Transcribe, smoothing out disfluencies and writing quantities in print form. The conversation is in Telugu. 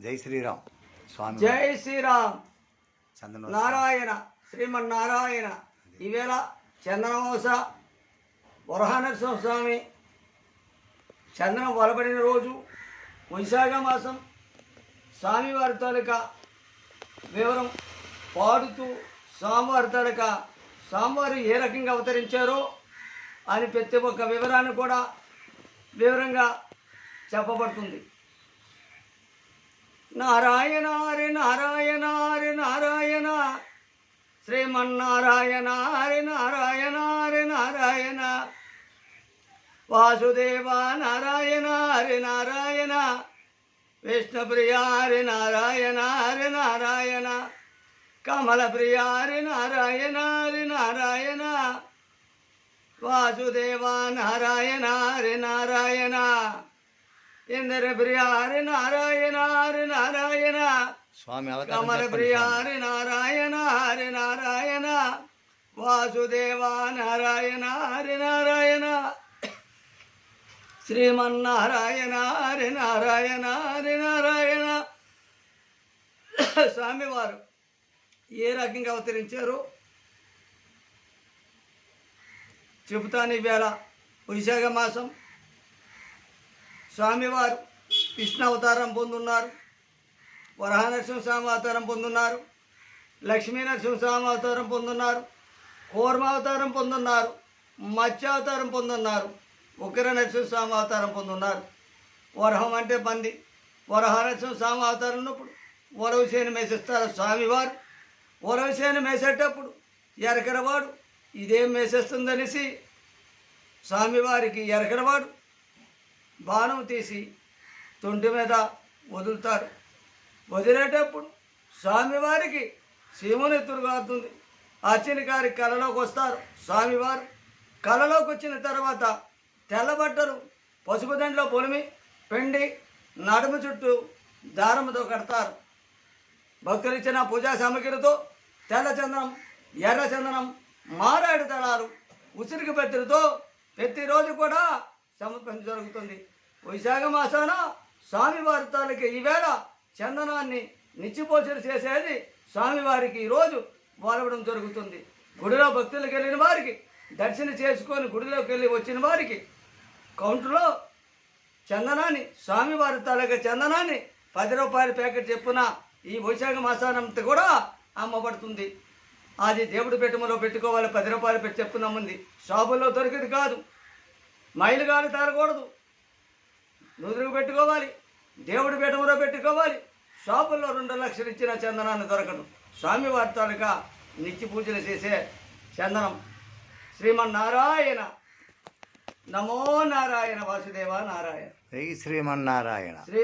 జై శ్రీరామ్ స్వామి. జై శ్రీరామ్ చందన నారాయణ శ్రీమన్నారాయణ. ఈవేళ చందనమోస వరహానరసింహ స్వామి చందనం వలబడిన రోజు వైశాఖ మాసం. స్వామివారి తాలూకా వివరం పాడుతూ స్వామివారి తాలూకా స్వామివారు ఏ రకంగా అవతరించారో అని ప్రతి ఒక్క వివరాన్ని కూడా వివరంగా చెప్పబడుతుంది. నారాయణ హరి నారాయణ హరి నారాయణ శ్రీమన్నారాయణ హరి నారాయణ హరి నారాయణ వాసుదేవ నారాయణ హరి నారాయణ విష్ణుప్రియ హరి నారాయణ హరి నారాయణ కమలప్రియ హరి నారాయణ హరి నారాయణ వాసుదేవ నారాయణ హరి నారాయణ ఇంద్ర ప్రియ హరి నారాయణ హరి నారాయణ స్వామి కమల ప్రియ హరి నారాయణ హరి నారాయణ వాసుదేవ నారాయణ హరి నారాయణ శ్రీమన్నారాయణ హరి నారాయణ హరి నారాయణ. స్వామివారు ఏ రకంగా అవతరించారో చెబుతాను. ఈవేళ వైశాఖ మాసం స్వామివారు కృష్ణ అవతారం పొందున్నారు, వరహానరసింహ స్వామి అవతారం పొందున్నారు, లక్ష్మీ నరసింహస్వామి అవతారం పొందున్నారు, కూర్మ అవతారం పొందున్నారు, మత్స్య అవతారం పొందున్నారు, ఉగ్ర నరసింహస్వామి అవతారం పొందున్నారు. వరహం అంటే పంది. వరహానరసింహ స్వామి అవతారం ఉన్నప్పుడు వరవసేను మేసేస్తారు స్వామివారు. వరవసేను మేసేటప్పుడు ఎరకరవాడు ఇదేం మేసేస్తుందనేసి స్వామివారికి ఎరకరవాడు బాణం తీసి తొంటి మీద వదులుతారు. వదిలేటప్పుడు స్వామివారికి శివునెత్తురు కారుతుంది. అర్చన గారి కళలోకి వస్తారు. స్వామివారు కళలోకి వచ్చిన తర్వాత తెల్లబట్టలు పసుపు దండలో పొలిమి పెండి నడుము చుట్టూ దారముతో కడతారు. భక్తులు ఇచ్చిన పూజా సామగ్రితో తెల్ల చందనం, ఎర్ర చందనం, మారాడు దళాలు, ఉసిరికి పెట్టెలతో ప్రతిరోజు కూడా సమర్పణ జరుగుతుంది. వైశాఖ మాసాన స్వామివారి తాలూకా ఈవేళ చందనాన్ని నిత్యపోషణ చేసేది స్వామివారికి ఈరోజు వాలవడం జరుగుతుంది. గుడిలో భక్తులకు వెళ్ళిన వారికి దర్శనం చేసుకొని గుడిలోకి వెళ్ళి వచ్చిన వారికి కౌంటర్లో చందనాన్ని స్వామివారి తాలూకా చందనాన్ని 10 రూపాయల ప్యాకెట్ చెప్పున ఈ వైశాఖ మాసానంతా కూడా అమ్మబడుతుంది. అది దేవుడి పెట్టుమలో పెట్టుకోవాలి. 10 రూపాయలు పెట్టి చెప్పునమ్ముంది. షాపుల్లో దొరికేది కాదు. మైలు గాలి తాగకూడదు, నుదురుకు పెట్టుకోవాలి, దేవుడి పెట్టుమలో పెట్టుకోవాలి. షాపుల్లో 2 లక్షలు ఇచ్చిన చందనాన్ని దొరకదు. స్వామివారి తాలూకా నిత్య పూజలు చేసే చందనం. శ్రీమన్నారాయణ నమో నారాయణ వాసుదేవ నారాయణ. జై శ్రీమన్నారాయణ. శ్రీ